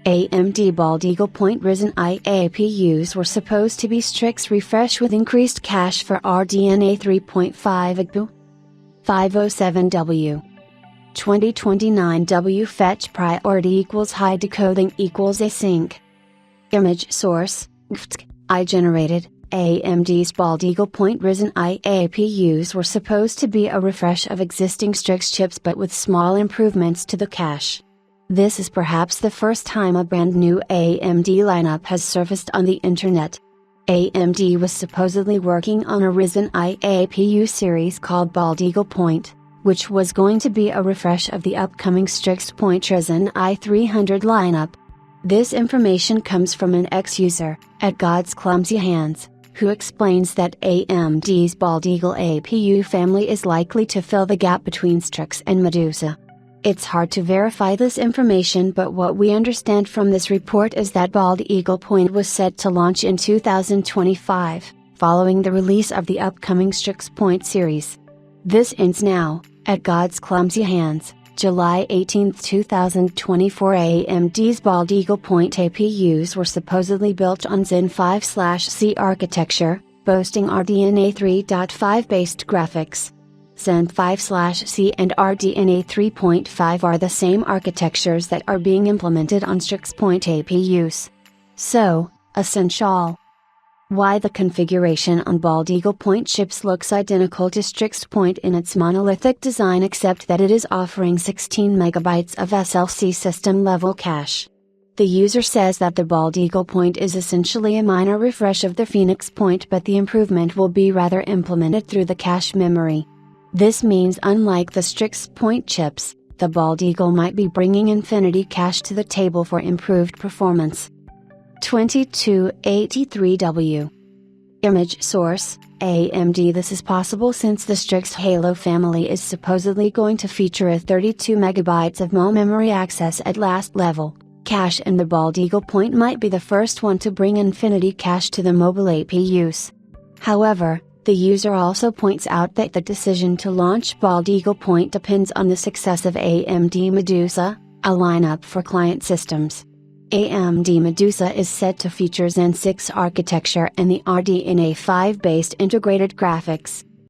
AMD Bald Eagle Point Ryzen I APUs were supposed to be Strix refresh with increased cache for RDNA 3.5 APU. 507W 2029W fetch priority equals high decoding equals async. Image source, I generated. AMD's Bald Eagle Point Ryzen I APUs were supposed to be a refresh of existing Strix chips but with small improvements to the cache. This is perhaps the first time a brand new AMD lineup has surfaced on the internet. AMD was supposedly working on a Ryzen I APU series called Bald Eagle Point, which was going to be a refresh of the upcoming Strix Point Ryzen I 300 lineup. This information comes from an ex-user, at God's Clumsy Hands, who explains that AMD's Bald Eagle APU family is likely to fill the gap between Strix and Medusa. It's hard to verify this information, but what we understand from this report is that Bald Eagle Point was set to launch in 2025, following the release of the upcoming Strix Point series. This ends now, at God's Clumsy Hands. July 18, 2024. AMD's Bald Eagle Point APUs were supposedly built on Zen 5/C architecture, boasting RDNA 3.5 based graphics. Zen 5/C and RDNA 3.5 are the same architectures that are being implemented on Strix Point APUs. So, essential. Why the configuration on Bald Eagle Point chips looks identical to Strix Point in its monolithic design, except that it is offering 16 MB of SLC system level cache. The user says that the Bald Eagle Point is essentially a minor refresh of the Phoenix Point, but the improvement will be rather implemented through the cache memory. This means unlike the Strix Point chips, the Bald Eagle might be bringing infinity cache to the table for improved performance. 2283W. Image source, AMD. This is possible since the Strix Halo family is supposedly going to feature a 32 MB of MO memory access at last level cache, and the Bald Eagle Point might be the first one to bring infinity cache to the mobile APUs. However, the user also points out that the decision to launch Bald Eagle Point depends on the success of AMD Medusa, a lineup for client systems. AMD Medusa is said to feature Zen 6 architecture and the RDNA 5 based integrated graphics.